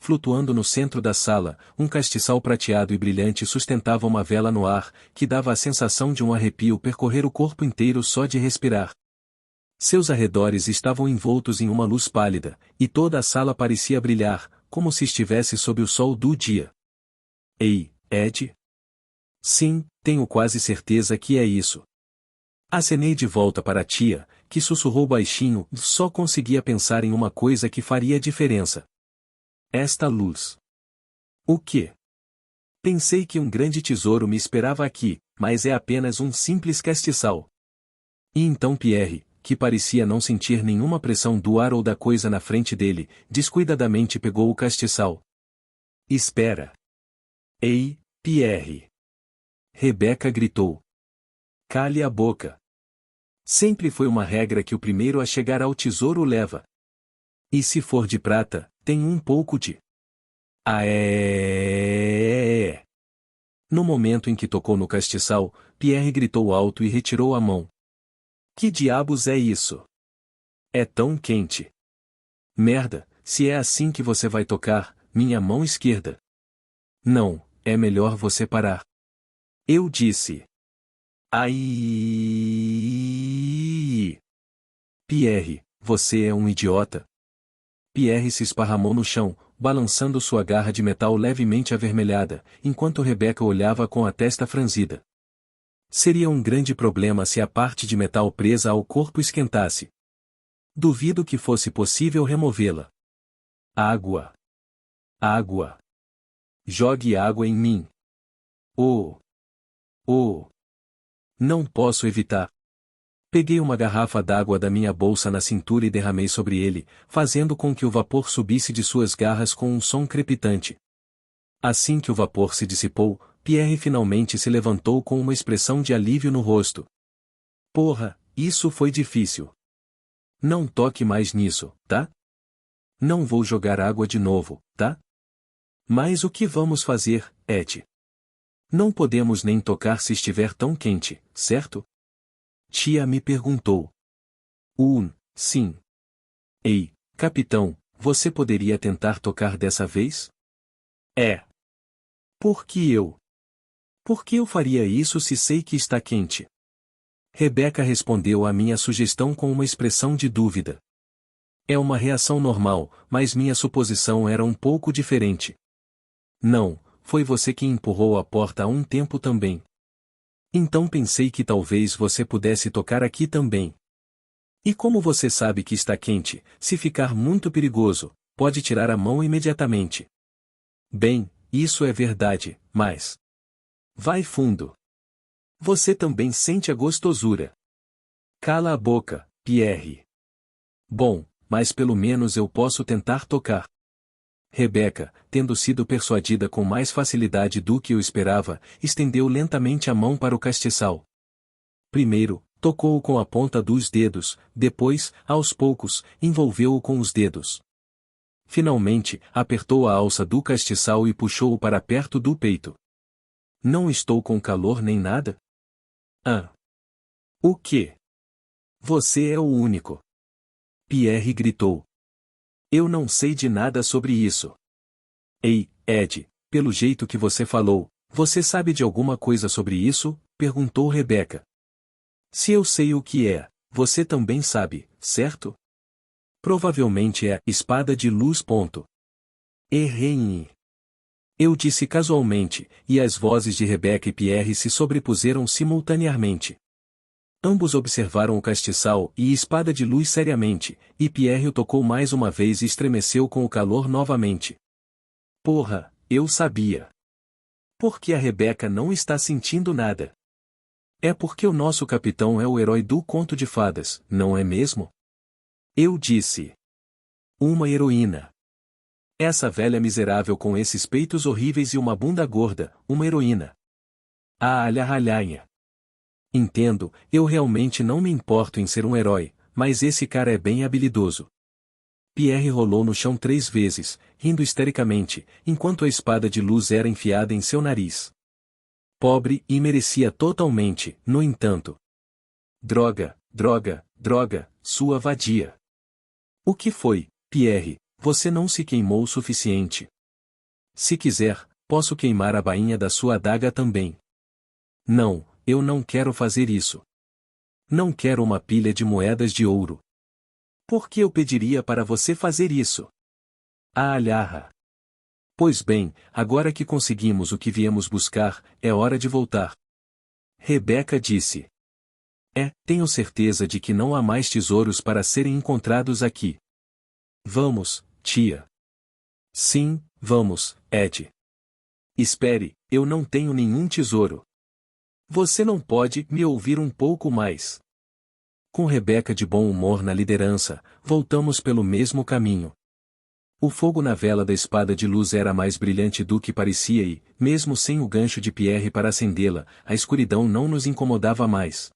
flutuando no centro da sala, um castiçal prateado e brilhante sustentava uma vela no ar, que dava a sensação de um arrepio percorrer o corpo inteiro só de respirar. Seus arredores estavam envoltos em uma luz pálida, e toda a sala parecia brilhar, como se estivesse sob o sol do dia. Ei, Ed? Sim, tenho quase certeza que é isso. Acenei de volta para a tia, que sussurrou baixinho, só conseguia pensar em uma coisa que faria diferença. Esta luz. O quê? Pensei que um grande tesouro me esperava aqui, mas é apenas um simples castiçal. E então Pierre, que parecia não sentir nenhuma pressão do ar ou da coisa na frente dele, descuidadamente pegou o castiçal. Espera. Ei, Pierre! Rebeca gritou. Cale a boca. Sempre foi uma regra que o primeiro a chegar ao tesouro leva. E se for de prata, tem um pouco de... No momento em que tocou no castiçal, Pierre gritou alto e retirou a mão. Que diabos é isso? É tão quente. Merda, se é assim que você vai tocar, minha mão esquerda. Não, é melhor você parar. Eu disse. Ai! Pierre, você é um idiota. Pierre se esparramou no chão, balançando sua garra de metal levemente avermelhada, enquanto Rebeca olhava com a testa franzida. Seria um grande problema se a parte de metal presa ao corpo esquentasse. Duvido que fosse possível removê-la. Água. Água. Jogue água em mim. Oh. Oh. Não posso evitar. Peguei uma garrafa d'água da minha bolsa na cintura e derramei sobre ele, fazendo com que o vapor subisse de suas garras com um som crepitante. Assim que o vapor se dissipou, Pierre finalmente se levantou com uma expressão de alívio no rosto. Porra, isso foi difícil. Não toque mais nisso, tá? Não vou jogar água de novo, tá? Mas o que vamos fazer, Ed? Não podemos nem tocar se estiver tão quente, certo? Tia me perguntou. Sim. Ei, capitão, você poderia tentar tocar dessa vez? É. Por que eu? Por que eu faria isso se sei que está quente? Rebeca respondeu à minha sugestão com uma expressão de dúvida. É uma reação normal, mas minha suposição era um pouco diferente. Não, foi você que empurrou a porta há um tempo também. Então pensei que talvez você pudesse tocar aqui também. E como você sabe que está quente, se ficar muito perigoso, pode tirar a mão imediatamente. Bem, isso é verdade, mas... Vai fundo. Você também sente a gostosura. Cala a boca, Pierre. Bom, mas pelo menos eu posso tentar tocar. Rebeca, tendo sido persuadida com mais facilidade do que eu esperava, estendeu lentamente a mão para o castiçal. Primeiro, tocou-o com a ponta dos dedos, depois, aos poucos, envolveu-o com os dedos. Finalmente, apertou a alça do castiçal e puxou-o para perto do peito. Não estou com calor nem nada? Ah. O quê? Você é o único. Pierre gritou. Eu não sei de nada sobre isso. Ei, Ed, pelo jeito que você falou, você sabe de alguma coisa sobre isso? Perguntou Rebeca. Se eu sei o que é, você também sabe, certo? Provavelmente é espada de luz. Errei. Eu disse casualmente, e as vozes de Rebeca e Pierre se sobrepuseram simultaneamente. Ambos observaram o castiçal e espada de luz seriamente, e Pierre o tocou mais uma vez e estremeceu com o calor novamente. Porra, eu sabia. Por que a Rebeca não está sentindo nada? É porque o nosso capitão é o herói do conto de fadas, não é mesmo? Eu disse. Uma heroína. Essa velha miserável com esses peitos horríveis e uma bunda gorda, uma heroína. Ah, alha-ralhanha. Entendo, eu realmente não me importo em ser um herói, mas esse cara é bem habilidoso. Pierre rolou no chão 3 vezes, rindo histericamente, enquanto a espada de luz era enfiada em seu nariz. Pobre e merecia totalmente, no entanto. Droga, droga, droga, sua vadia. O que foi, Pierre? Você não se queimou o suficiente. Se quiser, posso queimar a bainha da sua adaga também. Não, eu não quero fazer isso. Não quero uma pilha de moedas de ouro. Por que eu pediria para você fazer isso? Ah, alharra. Pois bem, agora que conseguimos o que viemos buscar, é hora de voltar. Rebeca disse. Tenho certeza de que não há mais tesouros para serem encontrados aqui. Vamos, tia. Sim, vamos, Ed. Espere, eu não tenho nenhum tesouro. Você não pode me ouvir um pouco mais. Com Rebeca de bom humor na liderança, voltamos pelo mesmo caminho. O fogo na vela da espada de luz era mais brilhante do que parecia e, mesmo sem o gancho de Pierre para acendê-la, a escuridão não nos incomodava mais.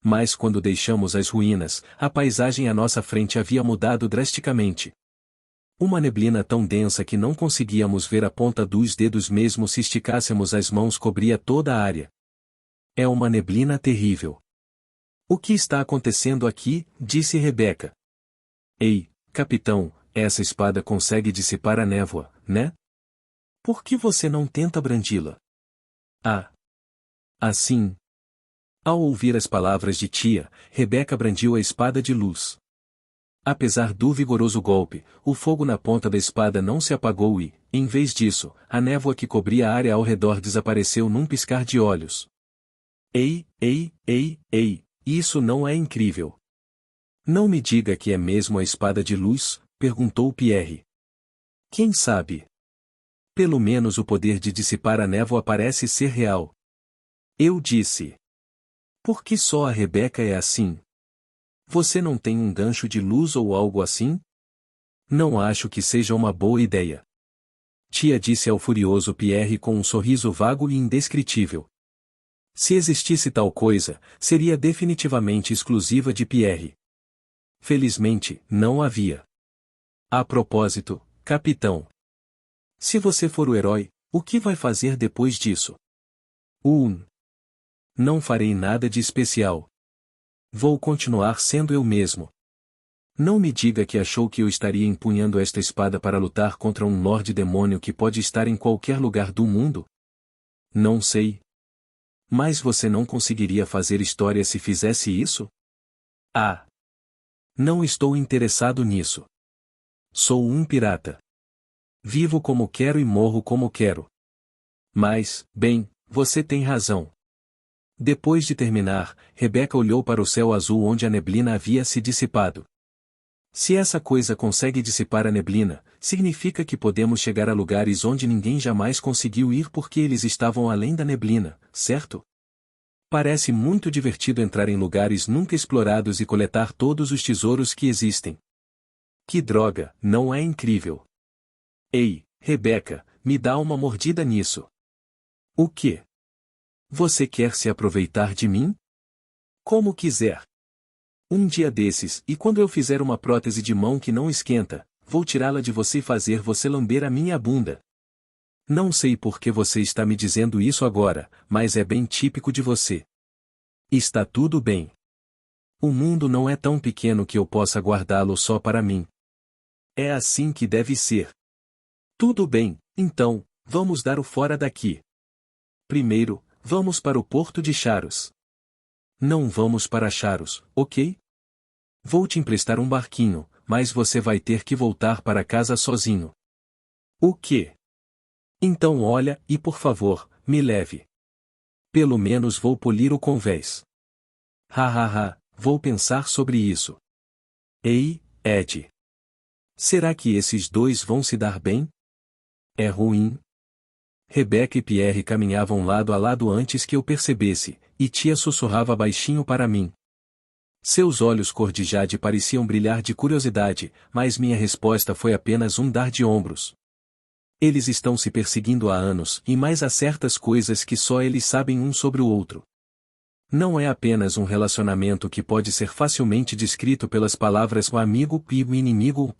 Mas quando deixamos as ruínas, a paisagem à nossa frente havia mudado drasticamente. Uma neblina tão densa que não conseguíamos ver a ponta dos dedos mesmo se esticássemos as mãos cobria toda a área. É uma neblina terrível. O que está acontecendo aqui? Disse Rebeca. Ei, capitão, essa espada consegue dissipar a névoa, né? Por que você não tenta brandi-la? Ah! Assim. Ao ouvir as palavras de tia, Rebeca brandiu a espada de luz. Apesar do vigoroso golpe, o fogo na ponta da espada não se apagou e, em vez disso, a névoa que cobria a área ao redor desapareceu num piscar de olhos. Ei, isso não é incrível. Não me diga que é mesmo a espada de luz, perguntou Pierre. Quem sabe? Pelo menos o poder de dissipar a névoa parece ser real. Eu disse. Por que só a Rebeca é assim? Você não tem um gancho de luz ou algo assim? Não acho que seja uma boa ideia. Tia disse ao furioso Pierre com um sorriso vago e indescritível. Se existisse tal coisa, seria definitivamente exclusiva de Pierre. Felizmente, não havia. A propósito, capitão. Se você for o herói, o que vai fazer depois disso? Não farei nada de especial. Vou continuar sendo eu mesmo. Não me diga que achou que eu estaria empunhando esta espada para lutar contra um Lorde Demônio que pode estar em qualquer lugar do mundo? Não sei. Mas você não conseguiria fazer história se fizesse isso? Ah! Não estou interessado nisso. Sou um pirata. Vivo como quero e morro como quero. Mas, bem, você tem razão. Depois de terminar, Rebeca olhou para o céu azul onde a neblina havia se dissipado. Se essa coisa consegue dissipar a neblina, significa que podemos chegar a lugares onde ninguém jamais conseguiu ir porque eles estavam além da neblina, certo? Parece muito divertido entrar em lugares nunca explorados e coletar todos os tesouros que existem. Que droga, não é incrível? Ei, Rebeca, me dá uma mordida nisso. O quê? Você quer se aproveitar de mim? Como quiser. Um dia desses, e quando eu fizer uma prótese de mão que não esquenta, vou tirá-la de você e fazer você lamber a minha bunda. Não sei por que você está me dizendo isso agora, mas é bem típico de você. Está tudo bem. O mundo não é tão pequeno que eu possa guardá-lo só para mim. É assim que deve ser. Tudo bem, então, vamos dar o fora daqui. Primeiro, vamos para o porto de Charos. Não vamos para Charos, ok? Vou te emprestar um barquinho, mas você vai ter que voltar para casa sozinho. O quê? Então olha, e por favor, me leve. Pelo menos vou polir o convés. Vou pensar sobre isso. Ei, Ed. Será que esses dois vão se dar bem? É ruim. Rebeca e Pierre caminhavam lado a lado antes que eu percebesse, e tia sussurrava baixinho para mim. Seus olhos cor de jade pareciam brilhar de curiosidade, mas minha resposta foi apenas um dar de ombros. Eles estão se perseguindo há anos e mais há certas coisas que só eles sabem um sobre o outro. Não é apenas um relacionamento que pode ser facilmente descrito pelas palavras o amigo e o inimigo.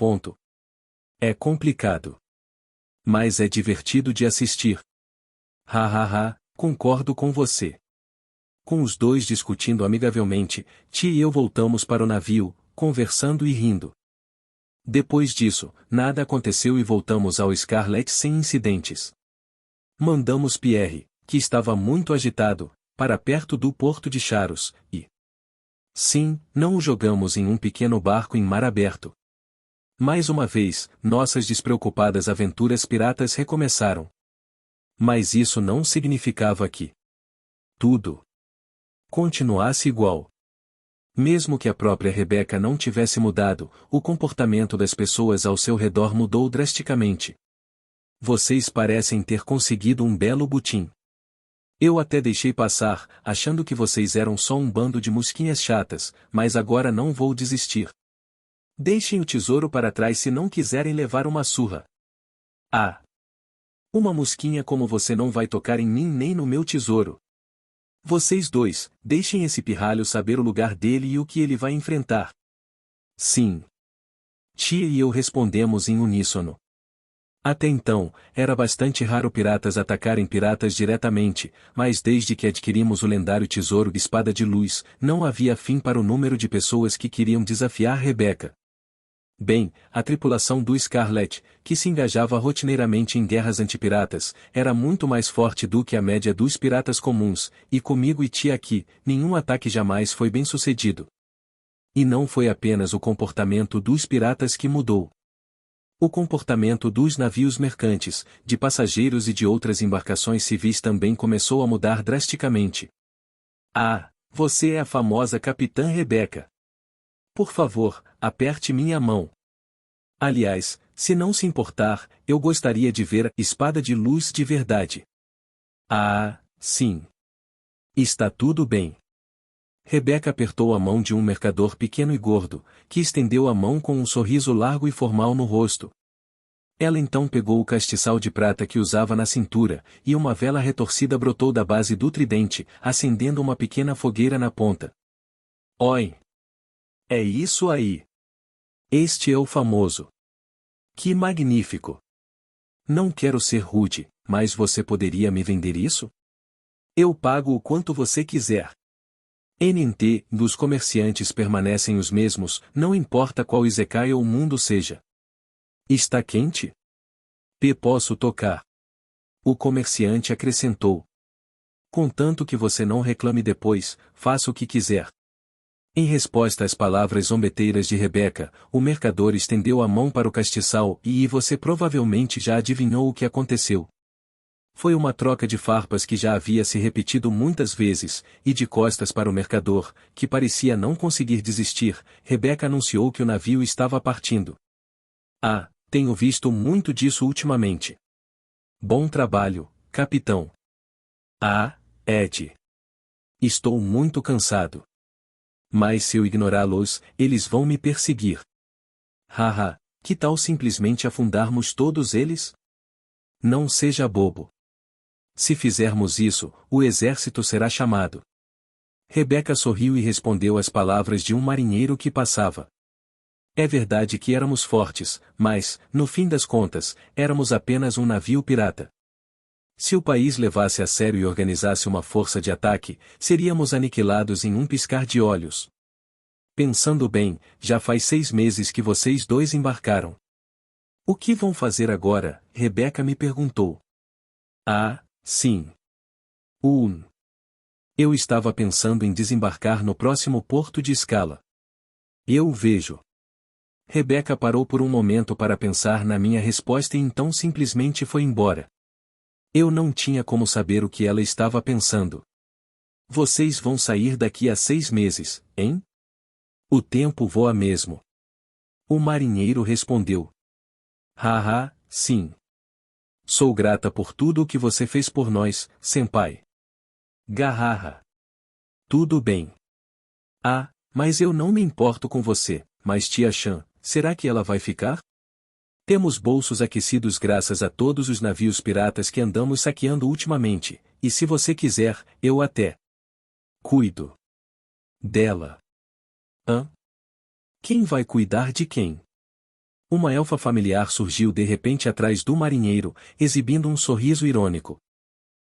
É complicado. Mas é divertido de assistir. Concordo com você. Com os dois discutindo amigavelmente, tia e eu voltamos para o navio, conversando e rindo. Depois disso, nada aconteceu e voltamos ao Scarlet sem incidentes. Mandamos Pierre, que estava muito agitado, para perto do porto de Charos, e... Sim, não o jogamos em um pequeno barco em mar aberto. Mais uma vez, nossas despreocupadas aventuras piratas recomeçaram. Mas isso não significava que tudo continuasse igual. Mesmo que a própria Rebeca não tivesse mudado, o comportamento das pessoas ao seu redor mudou drasticamente. Vocês parecem ter conseguido um belo butim. Eu até deixei passar, achando que vocês eram só um bando de mosquinhas chatas, mas agora não vou desistir. Deixem o tesouro para trás se não quiserem levar uma surra. Ah! Uma mosquinha como você não vai tocar em mim nem no meu tesouro. Vocês dois, deixem esse pirralho saber o lugar dele e o que ele vai enfrentar. Sim. Tia e eu respondemos em uníssono. Até então, era bastante raro piratas atacarem piratas diretamente, mas desde que adquirimos o lendário tesouro de Espada de Luz, não havia fim para o número de pessoas que queriam desafiar Rebeca. Bem, a tripulação do Scarlet, que se engajava rotineiramente em guerras antipiratas, era muito mais forte do que a média dos piratas comuns, e comigo e tia aqui, nenhum ataque jamais foi bem sucedido. E não foi apenas o comportamento dos piratas que mudou. O comportamento dos navios mercantes, de passageiros e de outras embarcações civis também começou a mudar drasticamente. Ah, você é a famosa Capitã Rebeca. Por favor, aperte minha mão. Aliás, se não se importar, eu gostaria de ver a Espada de Luz de verdade. Ah, sim. Está tudo bem. Rebeca apertou a mão de um mercador pequeno e gordo, que estendeu a mão com um sorriso largo e formal no rosto. Ela então pegou o castiçal de prata que usava na cintura, e uma vela retorcida brotou da base do tridente, acendendo uma pequena fogueira na ponta. Oi! É isso aí! Este é o famoso. Que magnífico! Não quero ser rude, mas você poderia me vender isso? Eu pago o quanto você quiser. NNT, dos comerciantes permanecem os mesmos, não importa qual Isekai ou mundo seja. Está quente? P. Posso tocar. O comerciante acrescentou. Contanto que você não reclame depois, faça o que quiser. Em resposta às palavras zombeteiras de Rebeca, o mercador estendeu a mão para o castiçal e você provavelmente já adivinhou o que aconteceu. Foi uma troca de farpas que já havia se repetido muitas vezes, e de costas para o mercador, que parecia não conseguir desistir, Rebeca anunciou que o navio estava partindo. Ah, tenho visto muito disso ultimamente. Bom trabalho, capitão. Ah, Ed. Estou muito cansado. Mas se eu ignorá-los, eles vão me perseguir. Haha, que tal simplesmente afundarmos todos eles? Não seja bobo. Se fizermos isso, o exército será chamado. Rebeca sorriu e respondeu às palavras de um marinheiro que passava. É verdade que éramos fortes, mas, no fim das contas, éramos apenas um navio pirata. Se o país levasse a sério e organizasse uma força de ataque, seríamos aniquilados em um piscar de olhos. Pensando bem, já faz 6 meses que vocês dois embarcaram. O que vão fazer agora? Rebeca me perguntou. Ah, sim. Eu estava pensando em desembarcar no próximo porto de escala. Eu vejo. Rebeca parou por um momento para pensar na minha resposta e então simplesmente foi embora. Eu não tinha como saber o que ela estava pensando. Vocês vão sair daqui a 6 meses, hein? O tempo voa mesmo. O marinheiro respondeu. Haha, sim. Sou grata por tudo o que você fez por nós, senpai. Gahaha. Tudo bem. Ah, mas eu não me importo com você, mas tia Chan, será que ela vai ficar? Temos bolsos aquecidos graças a todos os navios piratas que andamos saqueando ultimamente, e se você quiser, eu até cuido dela. Hã? Quem vai cuidar de quem? Uma elfa familiar surgiu de repente atrás do marinheiro, exibindo um sorriso irônico.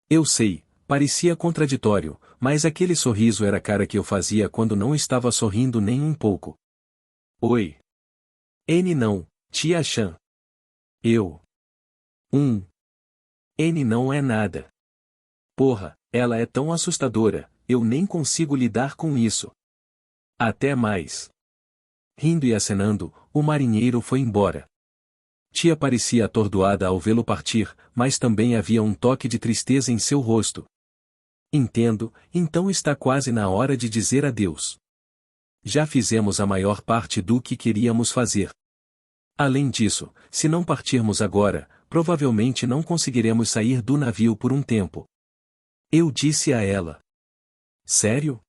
Eu sei, parecia contraditório, mas aquele sorriso era a cara que eu fazia quando não estava sorrindo nem um pouco. Oi. N não, tia Chan. Eu. N não é nada. Porra, ela é tão assustadora, eu nem consigo lidar com isso. Até mais. Rindo e acenando, o marinheiro foi embora. Tia parecia atordoada ao vê-lo partir, mas também havia um toque de tristeza em seu rosto. Entendo, então está quase na hora de dizer adeus. Já fizemos a maior parte do que queríamos fazer. Além disso, se não partirmos agora, provavelmente não conseguiremos sair do navio por um tempo. Eu disse a ela. Sério?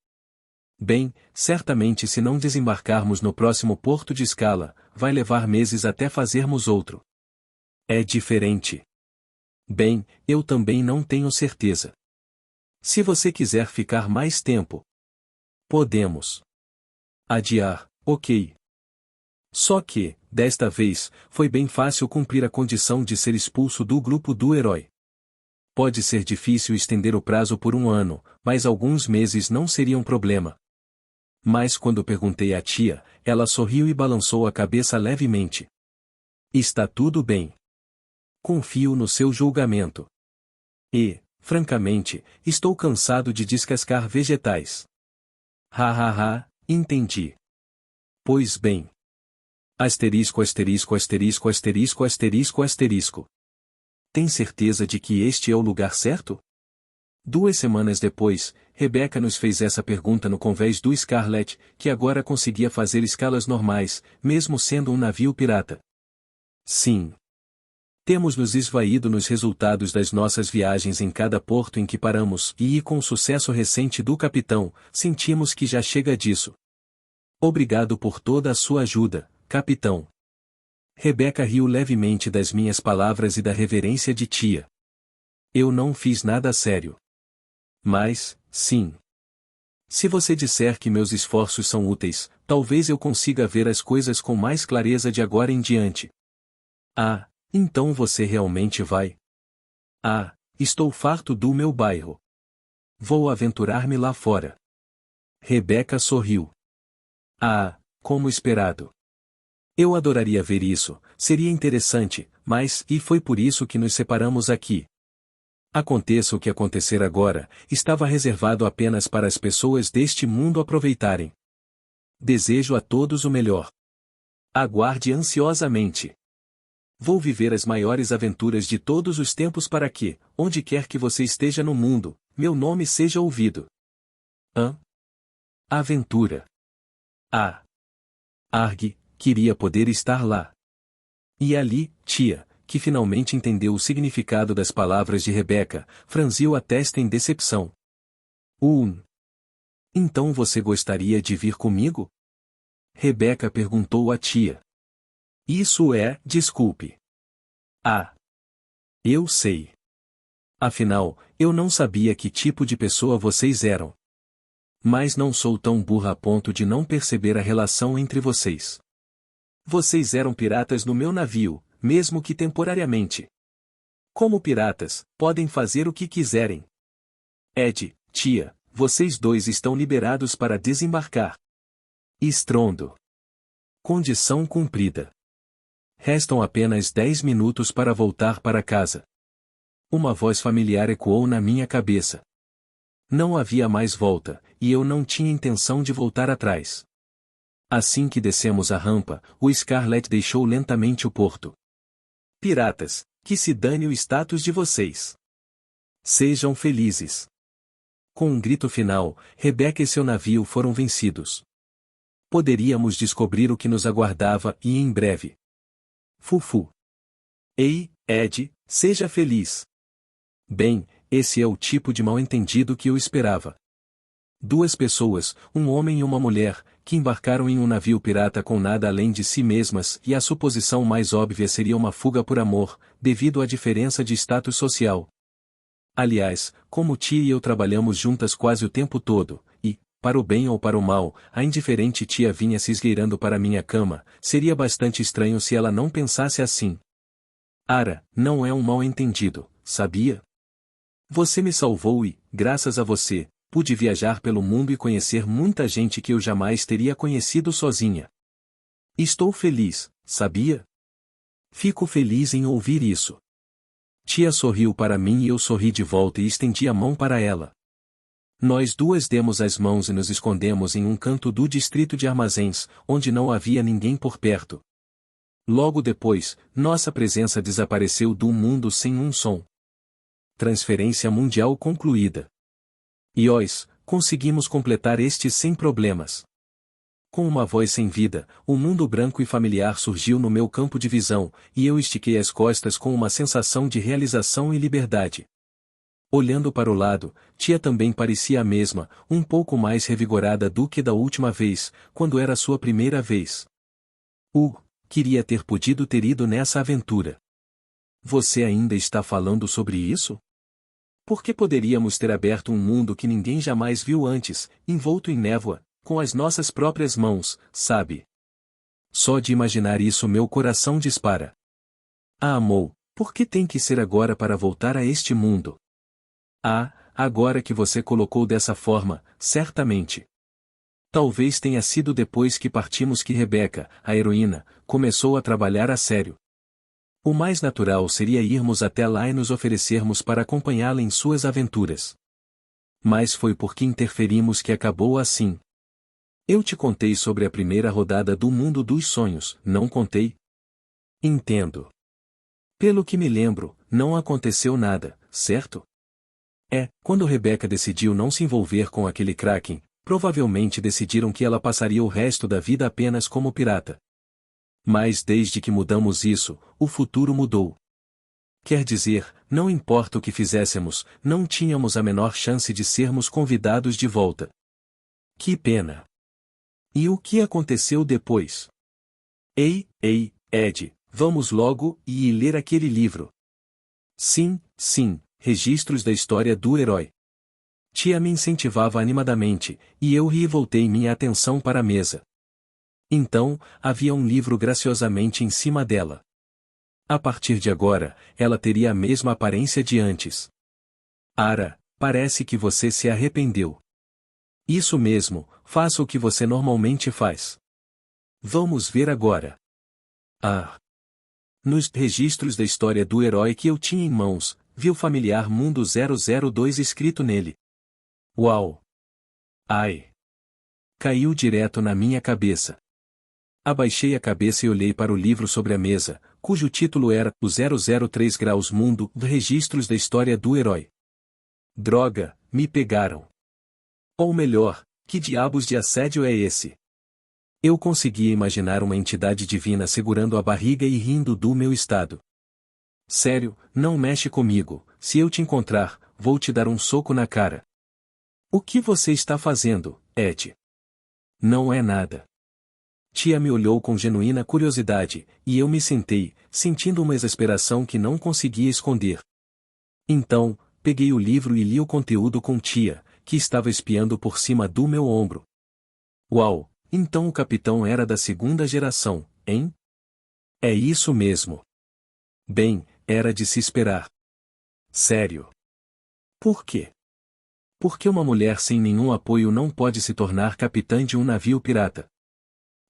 Bem, certamente se não desembarcarmos no próximo porto de escala, vai levar meses até fazermos outro. É diferente. Bem, eu também não tenho certeza. Se você quiser ficar mais tempo, podemos adiar, ok. Só que, desta vez, foi bem fácil cumprir a condição de ser expulso do grupo do herói. Pode ser difícil estender o prazo por um ano, mas alguns meses não seriam problema. Mas quando perguntei à tia, ela sorriu e balançou a cabeça levemente. Está tudo bem. Confio no seu julgamento. E, francamente, estou cansado de descascar vegetais. Entendi. Pois bem. Asterisco asterisco asterisco asterisco asterisco asterisco. Tem certeza de que este é o lugar certo? 2 semanas depois, Rebecca nos fez essa pergunta no convés do Scarlet, que agora conseguia fazer escalas normais, mesmo sendo um navio pirata. Sim. Temos nos esvaído nos resultados das nossas viagens em cada porto em que paramos e com o sucesso recente do capitão, sentimos que já chega disso. Obrigado por toda a sua ajuda, capitão. Rebecca riu levemente das minhas palavras e da reverência de tia. Eu não fiz nada sério. Mas, sim. Se você disser que meus esforços são úteis, talvez eu consiga ver as coisas com mais clareza de agora em diante. Ah, então você realmente vai? Ah, estou farto do meu bairro. Vou aventurar-me lá fora. Rebecca sorriu. Ah, como esperado. Eu adoraria ver isso, seria interessante, mas, e foi por isso que nos separamos aqui. Aconteça o que acontecer agora, estava reservado apenas para as pessoas deste mundo aproveitarem. Desejo a todos o melhor. Aguarde ansiosamente. Vou viver as maiores aventuras de todos os tempos para que, onde quer que você esteja no mundo, meu nome seja ouvido. Aventura. Ah. Arg, queria poder estar lá. E ali, tia, que finalmente entendeu o significado das palavras de Rebecca, franziu a testa em decepção. Então você gostaria de vir comigo? Rebecca perguntou à tia. Isso é, desculpe. Ah. Eu sei. Afinal, eu não sabia que tipo de pessoa vocês eram. Mas não sou tão burra a ponto de não perceber a relação entre vocês. Vocês eram piratas no meu navio, mesmo que temporariamente. Como piratas, podem fazer o que quiserem. Ed, tia, vocês dois estão liberados para desembarcar. Estrondo. Condição cumprida. Restam apenas 10 minutos para voltar para casa. Uma voz familiar ecoou na minha cabeça. Não havia mais volta, e eu não tinha intenção de voltar atrás. Assim que descemos a rampa, o Scarlet deixou lentamente o porto. Piratas, que se dane o status de vocês. Sejam felizes. Com um grito final, Rebecca e seu navio foram vencidos. Poderíamos descobrir o que nos aguardava e em breve. Fufu. Ei, Ed, seja feliz. Bem, esse é o tipo de mal-entendido que eu esperava. 2 pessoas, um homem e uma mulher, que embarcaram em um navio pirata com nada além de si mesmas e a suposição mais óbvia seria uma fuga por amor, devido à diferença de status social. Aliás, como tia e eu trabalhamos juntas quase o tempo todo, e, para o bem ou para o mal, a indiferente tia vinha se esgueirando para minha cama, seria bastante estranho se ela não pensasse assim. Ara, não é um mal-entendido, sabia? Você me salvou e, graças a você, pude viajar pelo mundo e conhecer muita gente que eu jamais teria conhecido sozinha. Estou feliz, sabia? Fico feliz em ouvir isso. Tia sorriu para mim e eu sorri de volta e estendi a mão para ela. Nós duas demos as mãos e nos escondemos em um canto do distrito de armazéns, onde não havia ninguém por perto. Logo depois, nossa presença desapareceu do mundo sem um som. Transferência mundial concluída. Iós, conseguimos completar este sem problemas. Com uma voz sem vida, o mundo branco e familiar surgiu no meu campo de visão, e eu estiquei as costas com uma sensação de realização e liberdade. Olhando para o lado, tia também parecia a mesma, um pouco mais revigorada do que da última vez, quando era sua primeira vez. Queria ter podido ter ido nessa aventura. Você ainda está falando sobre isso? Por que poderíamos ter aberto um mundo que ninguém jamais viu antes, envolto em névoa, com as nossas próprias mãos, sabe? Só de imaginar isso meu coração dispara. Amor, por que tem que ser agora para voltar a este mundo? Agora que você colocou dessa forma, certamente. Talvez tenha sido depois que partimos que Rebecca, a heroína, começou a trabalhar a sério. O mais natural seria irmos até lá e nos oferecermos para acompanhá-la em suas aventuras. Mas foi porque interferimos que acabou assim. Eu te contei sobre a primeira rodada do Mundo dos Sonhos, não contei? Entendo. Pelo que me lembro, não aconteceu nada, certo? Quando Rebecca decidiu não se envolver com aquele Kraken, provavelmente decidiram que ela passaria o resto da vida apenas como pirata. Mas desde que mudamos isso, o futuro mudou. Quer dizer, não importa o que fizéssemos, não tínhamos a menor chance de sermos convidados de volta. Que pena. E o que aconteceu depois? Ei, Ed, vamos logo e ler aquele livro. Sim, Registros da História do Herói. Tia me incentivava animadamente, e eu ri e voltei minha atenção para a mesa. Então, havia um livro graciosamente em cima dela. A partir de agora, ela teria a mesma aparência de antes. Ara, parece que você se arrependeu. Isso mesmo, faça o que você normalmente faz. Vamos ver agora. Nos registros da história do herói que eu tinha em mãos, vi o familiar Mundo 002 escrito nele. Uau! Ai! Caiu direto na minha cabeça. Abaixei a cabeça e olhei para o livro sobre a mesa, cujo título era O 003 Graus Mundo, Registros da História do Herói. Droga, me pegaram. Ou melhor, que diabos de assédio é esse? Eu conseguia imaginar uma entidade divina segurando a barriga e rindo do meu estado. Sério, não mexe comigo, se eu te encontrar, vou te dar um soco na cara. O que você está fazendo, Ed? Não é nada. Tia me olhou com genuína curiosidade, e eu me sentei, sentindo uma exasperação que não conseguia esconder. Então, peguei o livro e li o conteúdo com tia, que estava espiando por cima do meu ombro. Uau, então o capitão era da segunda geração, hein? É isso mesmo. Bem, era de se esperar. Sério. Por quê? Porque uma mulher sem nenhum apoio não pode se tornar capitã de um navio pirata.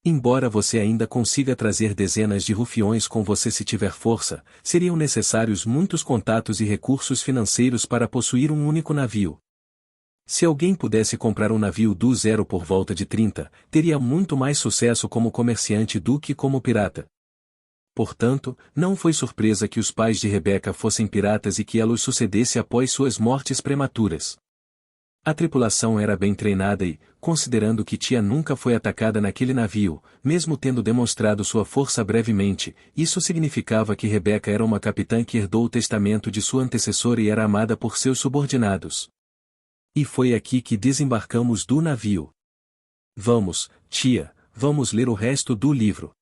Embora você ainda consiga trazer dezenas de rufiões com você se tiver força, seriam necessários muitos contatos e recursos financeiros para possuir um único navio. Se alguém pudesse comprar um navio do zero por volta de 30, teria muito mais sucesso como comerciante do que como pirata. Portanto, não foi surpresa que os pais de Rebecca fossem piratas e que ela os sucedesse após suas mortes prematuras. A tripulação era bem treinada e, considerando que tia nunca foi atacada naquele navio, mesmo tendo demonstrado sua força brevemente, isso significava que Rebecca era uma capitã que herdou o testamento de sua antecessora e era amada por seus subordinados. E foi aqui que desembarcamos do navio. Vamos, tia, vamos ler o resto do livro.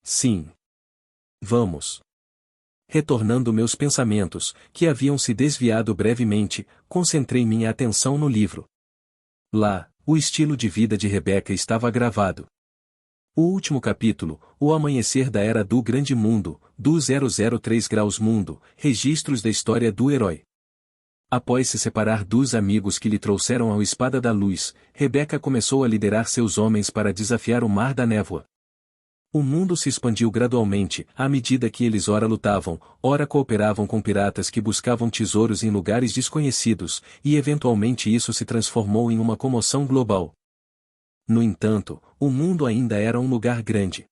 Sim. Vamos. Retornando meus pensamentos, que haviam se desviado brevemente, concentrei minha atenção no livro. Lá, o estilo de vida de Rebecca estava gravado. O último capítulo, O Amanhecer da Era do Grande Mundo, do 003 Graus Mundo, Registros da História do Herói. Após se separar dos amigos que lhe trouxeram a Espada da Luz, Rebecca começou a liderar seus homens para desafiar o Mar da Névoa. O mundo se expandiu gradualmente, à medida que eles ora lutavam, ora cooperavam com piratas que buscavam tesouros em lugares desconhecidos, e eventualmente isso se transformou em uma comoção global. No entanto, o mundo ainda era um lugar grande.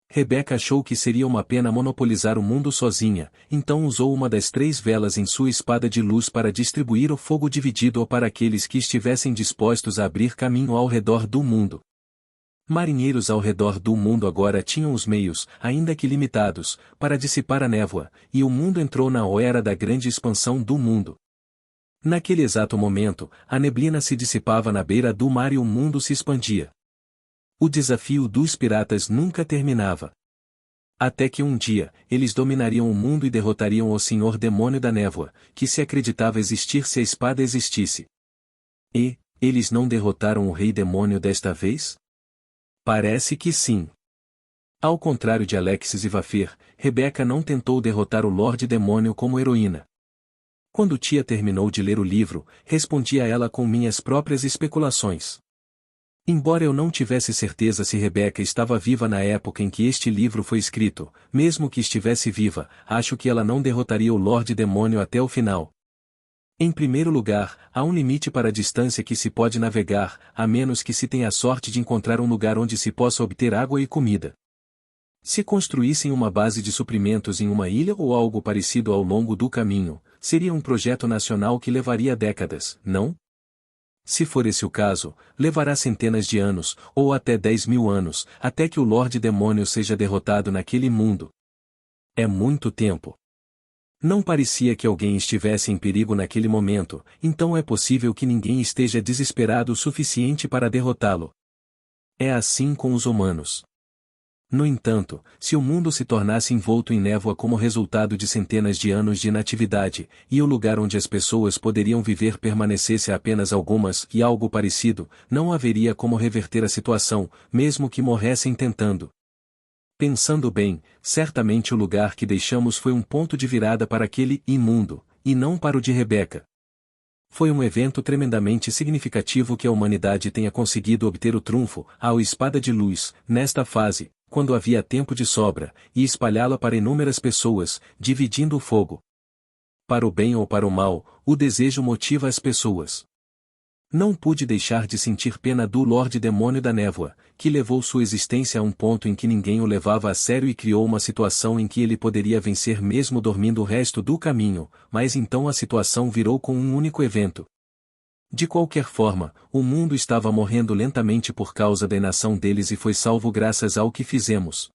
Rebeca achou que seria uma pena monopolizar o mundo sozinha, então usou uma das 3 velas em sua espada de luz para distribuir o fogo dividido para aqueles que estivessem dispostos a abrir caminho ao redor do mundo. Marinheiros ao redor do mundo agora tinham os meios, ainda que limitados, para dissipar a névoa, e o mundo entrou na era da grande expansão do mundo. Naquele exato momento, a neblina se dissipava na beira do mar e o mundo se expandia. O desafio dos piratas nunca terminava. Até que um dia, eles dominariam o mundo e derrotariam o Senhor Demônio da Névoa, que se acreditava existir se a espada existisse. E, eles não derrotaram o Rei Demônio desta vez? Parece que sim. Ao contrário de Alexis e Vafir, Rebeca não tentou derrotar o Lorde Demônio como heroína. Quando tia terminou de ler o livro, respondi a ela com minhas próprias especulações. Embora eu não tivesse certeza se Rebeca estava viva na época em que este livro foi escrito, mesmo que estivesse viva, acho que ela não derrotaria o Lorde Demônio até o final. Em primeiro lugar, há um limite para a distância que se pode navegar, a menos que se tenha a sorte de encontrar um lugar onde se possa obter água e comida. Se construíssem uma base de suprimentos em uma ilha ou algo parecido ao longo do caminho, seria um projeto nacional que levaria décadas, não? Se for esse o caso, levará centenas de anos, ou até 10.000 anos, até que o Lorde Demônio seja derrotado naquele mundo. É muito tempo. Não parecia que alguém estivesse em perigo naquele momento, então é possível que ninguém esteja desesperado o suficiente para derrotá-lo. É assim com os humanos. No entanto, se o mundo se tornasse envolto em névoa como resultado de centenas de anos de inatividade, e o lugar onde as pessoas poderiam viver permanecesse apenas algumas e algo parecido, não haveria como reverter a situação, mesmo que morressem tentando. Pensando bem, certamente o lugar que deixamos foi um ponto de virada para aquele imundo, e não para o de Rebeca. Foi um evento tremendamente significativo que a humanidade tenha conseguido obter o trunfo, a espada de luz, nesta fase, quando havia tempo de sobra, e espalhá-la para inúmeras pessoas, dividindo o fogo. Para o bem ou para o mal, o desejo motiva as pessoas. Não pude deixar de sentir pena do Lorde Demônio da Névoa, que levou sua existência a um ponto em que ninguém o levava a sério e criou uma situação em que ele poderia vencer mesmo dormindo o resto do caminho, mas então a situação virou com um único evento. De qualquer forma, o mundo estava morrendo lentamente por causa da inação deles e foi salvo graças ao que fizemos.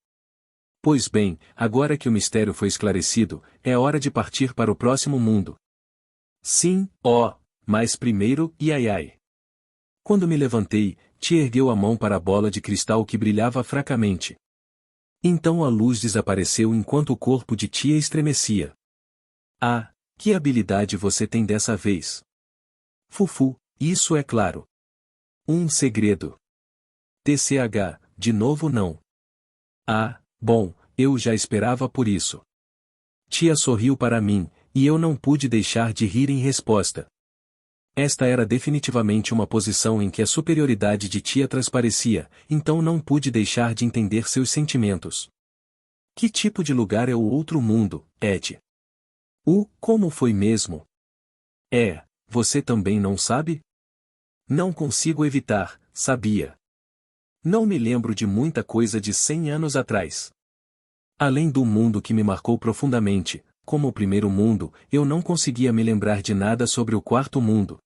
Pois bem, agora que o mistério foi esclarecido, é hora de partir para o próximo mundo. Sim, ó. Mas primeiro, ai. Quando me levantei, tia ergueu a mão para a bola de cristal que brilhava fracamente. Então a luz desapareceu enquanto o corpo de tia estremecia. Ah, que habilidade você tem dessa vez! Fufu, isso é claro. Um segredo. TCH, de novo não. Ah, bom, eu já esperava por isso. Tia sorriu para mim, e eu não pude deixar de rir em resposta. Esta era definitivamente uma posição em que a superioridade de tia transparecia, então não pude deixar de entender seus sentimentos. Que tipo de lugar é o outro mundo, Ed? Como foi mesmo? Você também não sabe? Não consigo evitar, sabia. Não me lembro de muita coisa de 100 anos atrás. Além do mundo que me marcou profundamente, como o primeiro mundo, eu não conseguia me lembrar de nada sobre o quarto mundo.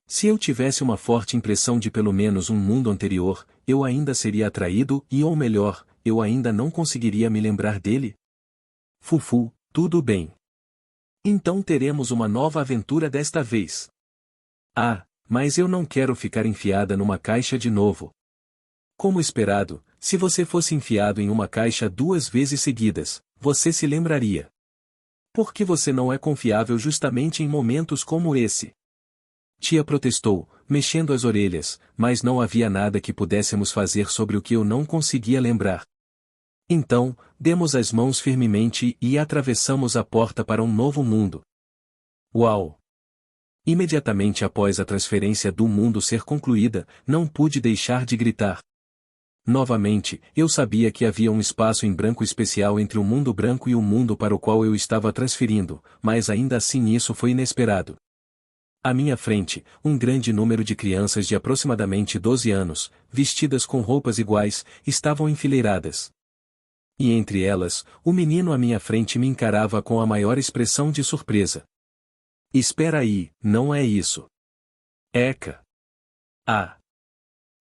Se eu tivesse uma forte impressão de pelo menos um mundo anterior, eu ainda seria atraído e ou melhor, eu ainda não conseguiria me lembrar dele? Fufu, tudo bem. Então teremos uma nova aventura desta vez. Ah, mas eu não quero ficar enfiada numa caixa de novo. Como esperado, se você fosse enfiado em uma caixa 2 vezes seguidas, você se lembraria. Por que você não é confiável justamente em momentos como esse? Tia protestou, mexendo as orelhas, mas não havia nada que pudéssemos fazer sobre o que eu não conseguia lembrar. Então, demos as mãos firmemente e atravessamos a porta para um novo mundo. Uau! Imediatamente após a transferência do mundo ser concluída, não pude deixar de gritar. Novamente, eu sabia que havia um espaço em branco especial entre o mundo branco e o mundo para o qual eu estava transferindo, mas ainda assim isso foi inesperado. À minha frente, um grande número de crianças de aproximadamente 12 anos, vestidas com roupas iguais, estavam enfileiradas. E entre elas, o menino à minha frente me encarava com a maior expressão de surpresa. Espera aí, não é isso. Eca. Ah.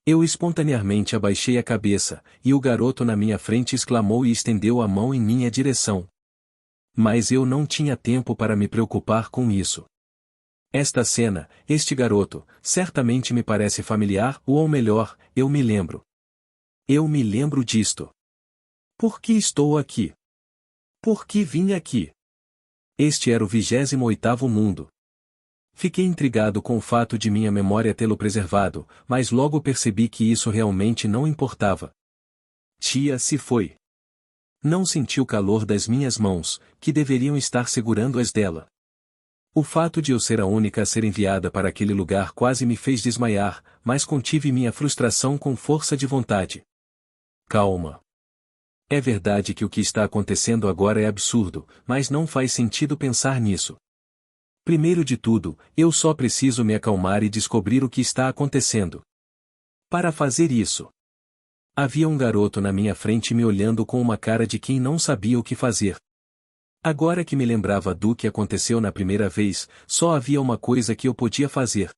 Eu espontaneamente abaixei a cabeça, e o garoto na minha frente exclamou e estendeu a mão em minha direção. Mas eu não tinha tempo para me preocupar com isso. Esta cena, este garoto, certamente me parece familiar, ou melhor, eu me lembro. Eu me lembro disto. Por que estou aqui? Por que vim aqui? Este era o 28º mundo. Fiquei intrigado com o fato de minha memória tê-lo preservado, mas logo percebi que isso realmente não importava. Tia se foi. Não senti o calor das minhas mãos, que deveriam estar segurando as dela. O fato de eu ser a única a ser enviada para aquele lugar quase me fez desmaiar, mas contive minha frustração com força de vontade. Calma. É verdade que o que está acontecendo agora é absurdo, mas não faz sentido pensar nisso. Primeiro de tudo, eu só preciso me acalmar e descobrir o que está acontecendo. Para fazer isso, havia um garoto na minha frente me olhando com uma cara de quem não sabia o que fazer. Agora que me lembrava do que aconteceu na primeira vez, só havia uma coisa que eu podia fazer.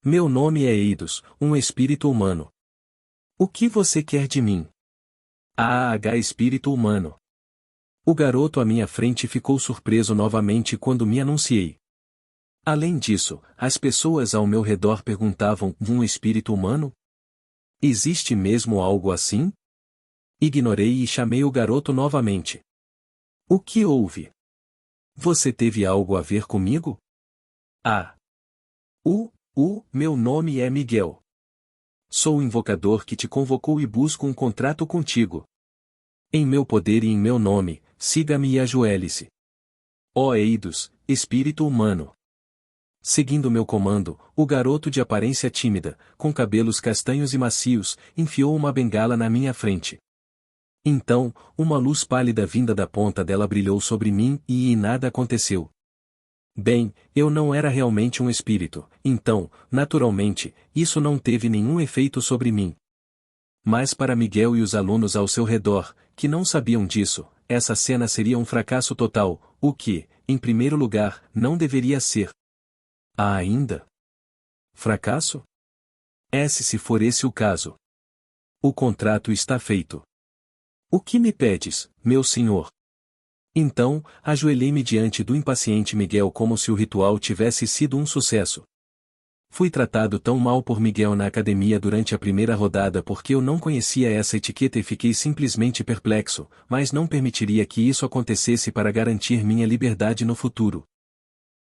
Meu nome é Eidos, um espírito humano. O que você quer de mim? Espírito humano. O garoto à minha frente ficou surpreso novamente quando me anunciei. Além disso, as pessoas ao meu redor perguntavam: um espírito humano? Existe mesmo algo assim? Ignorei e chamei o garoto novamente. O que houve? Você teve algo a ver comigo? Meu nome é Miguel. Sou o invocador que te convocou e busco um contrato contigo. Em meu poder e em meu nome, siga-me e ajoelhe-se. Ó Eidos, espírito humano. Seguindo meu comando, o garoto de aparência tímida, com cabelos castanhos e macios, enfiou uma bengala na minha frente. Então, uma luz pálida vinda da ponta dela brilhou sobre mim e nada aconteceu. Bem, eu não era realmente um espírito, então, naturalmente, isso não teve nenhum efeito sobre mim. Mas para Miguel e os alunos ao seu redor, que não sabiam disso, essa cena seria um fracasso total, o que, em primeiro lugar, não deveria ser. Ainda? Fracasso? Se for esse o caso. O contrato está feito. O que me pedes, meu senhor? Então, ajoelhei-me diante do impaciente Miguel como se o ritual tivesse sido um sucesso. Fui tratado tão mal por Miguel na academia durante a primeira rodada porque eu não conhecia essa etiqueta e fiquei simplesmente perplexo, mas não permitiria que isso acontecesse para garantir minha liberdade no futuro.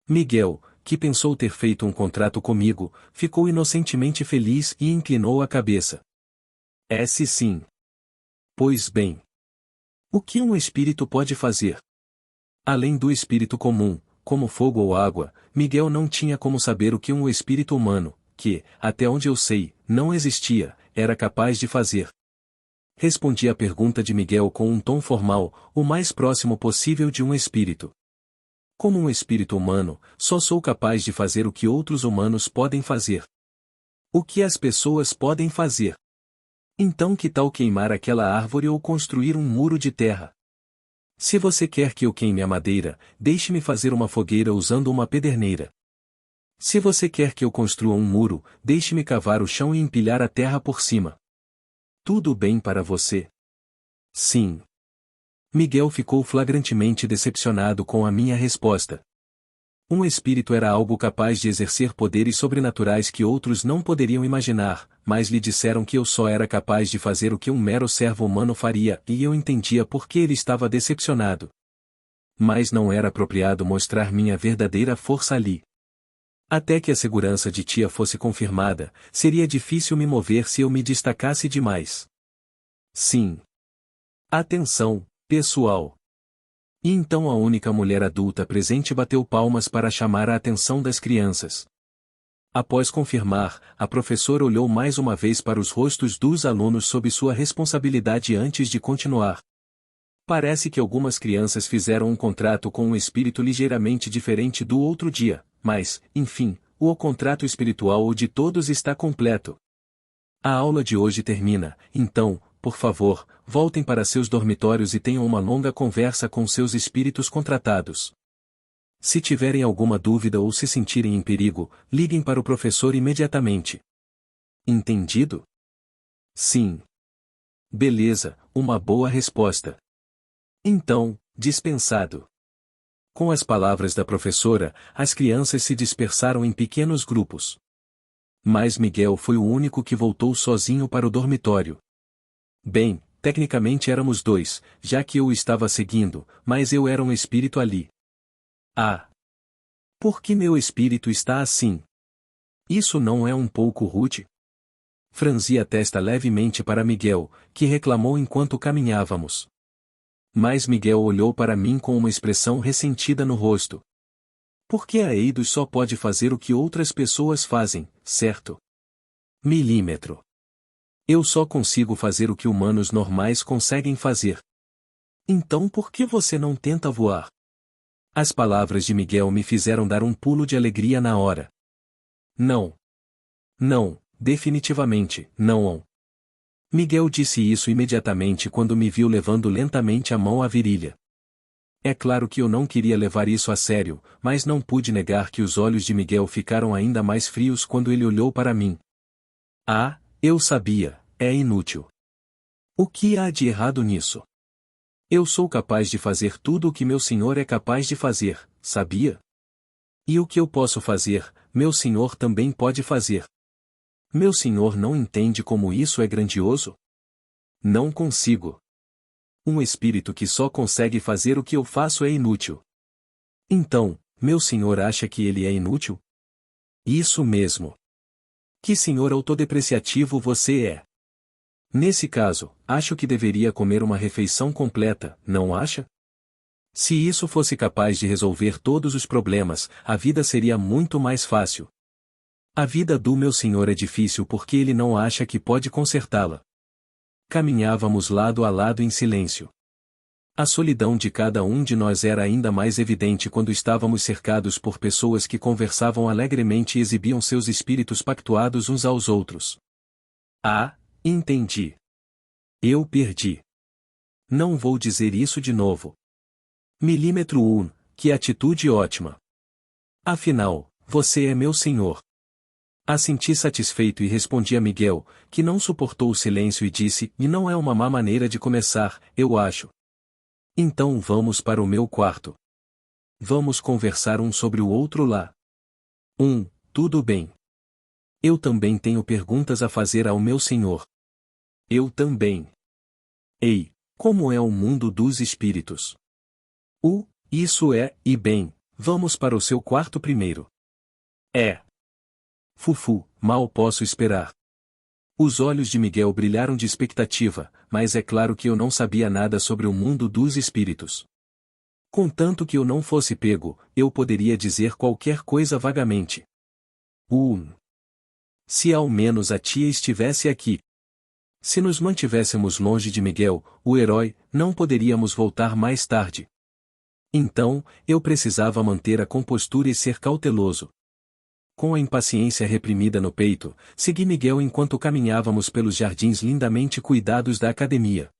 Miguel, que pensou ter feito um contrato comigo, ficou inocentemente feliz e inclinou a cabeça. Sim. Pois bem. O que um espírito pode fazer? Além do espírito comum, como fogo ou água, Miguel não tinha como saber o que um espírito humano, que, até onde eu sei, não existia, era capaz de fazer. Respondi à pergunta de Miguel com um tom formal, o mais próximo possível de um espírito. Como um espírito humano, só sou capaz de fazer o que outros humanos podem fazer. O que as pessoas podem fazer? Então que tal queimar aquela árvore ou construir um muro de terra? Se você quer que eu queime a madeira, deixe-me fazer uma fogueira usando uma pederneira. Se você quer que eu construa um muro, deixe-me cavar o chão e empilhar a terra por cima. Tudo bem para você? Sim. Miguel ficou flagrantemente decepcionado com a minha resposta. Um espírito era algo capaz de exercer poderes sobrenaturais que outros não poderiam imaginar, mas lhe disseram que eu só era capaz de fazer o que um mero servo humano faria, e eu entendia por que ele estava decepcionado. Mas não era apropriado mostrar minha verdadeira força ali. Até que a segurança de tia fosse confirmada, seria difícil me mover se eu me destacasse demais. Sim. Atenção, pessoal. E então a única mulher adulta presente bateu palmas para chamar a atenção das crianças. Após confirmar, a professora olhou mais uma vez para os rostos dos alunos sob sua responsabilidade antes de continuar. Parece que algumas crianças fizeram um contrato com um espírito ligeiramente diferente do outro dia, mas, enfim, o contrato espiritual de todos está completo. A aula de hoje termina, então, por favor, voltem para seus dormitórios e tenham uma longa conversa com seus espíritos contratados. Se tiverem alguma dúvida ou se sentirem em perigo, liguem para o professor imediatamente. Entendido? Sim. Beleza, uma boa resposta. Então, dispensado. Com as palavras da professora, as crianças se dispersaram em pequenos grupos. Mas Miguel foi o único que voltou sozinho para o dormitório. Bem, tecnicamente éramos dois, já que eu o estava seguindo, mas eu era um espírito ali. Ah! Por que meu espírito está assim? Isso não é um pouco rude? Franzi a testa levemente para Miguel, que reclamou enquanto caminhávamos. Mas Miguel olhou para mim com uma expressão ressentida no rosto. Por que a Eidos só pode fazer o que outras pessoas fazem, certo? Milímetro. Eu só consigo fazer o que humanos normais conseguem fazer. Então por que você não tenta voar? As palavras de Miguel me fizeram dar um pulo de alegria na hora. Não. Não, definitivamente, não. Miguel disse isso imediatamente quando me viu levando lentamente a mão à virilha. É claro que eu não queria levar isso a sério, mas não pude negar que os olhos de Miguel ficaram ainda mais frios quando ele olhou para mim. Ah, eu sabia, é inútil. O que há de errado nisso? Eu sou capaz de fazer tudo o que meu senhor é capaz de fazer, sabia? E o que eu posso fazer, meu senhor também pode fazer. Meu senhor não entende como isso é grandioso? Não consigo. Um espírito que só consegue fazer o que eu faço é inútil. Então, meu senhor acha que ele é inútil? Isso mesmo. Que senhor autodepreciativo você é? Nesse caso, acho que deveria comer uma refeição completa, não acha? Se isso fosse capaz de resolver todos os problemas, a vida seria muito mais fácil. A vida do meu senhor é difícil porque ele não acha que pode consertá-la. Caminhávamos lado a lado em silêncio. A solidão de cada um de nós era ainda mais evidente quando estávamos cercados por pessoas que conversavam alegremente e exibiam seus espíritos pactuados uns aos outros. Ah, entendi. Eu perdi. Não vou dizer isso de novo. Milímetro 1, que atitude ótima. Afinal, você é meu senhor. Assenti satisfeito e respondi a Miguel, que não suportou o silêncio e disse, e não é uma má maneira de começar, eu acho. Então vamos para o meu quarto. Vamos conversar um sobre o outro lá. Tudo bem. Eu também tenho perguntas a fazer ao meu senhor. Eu também. Ei, como é o mundo dos espíritos? Isso é, e bem, vamos para o seu quarto primeiro. É. Fufu, mal posso esperar. Os olhos de Miguel brilharam de expectativa, mas é claro que eu não sabia nada sobre o mundo dos espíritos. Contanto que eu não fosse pego, eu poderia dizer qualquer coisa vagamente. Se ao menos a tia estivesse aqui. Se nos mantivéssemos longe de Miguel, o herói, não poderíamos voltar mais tarde. Então, eu precisava manter a compostura e ser cauteloso. Com a impaciência reprimida no peito, segui Miguel enquanto caminhávamos pelos jardins lindamente cuidados da academia.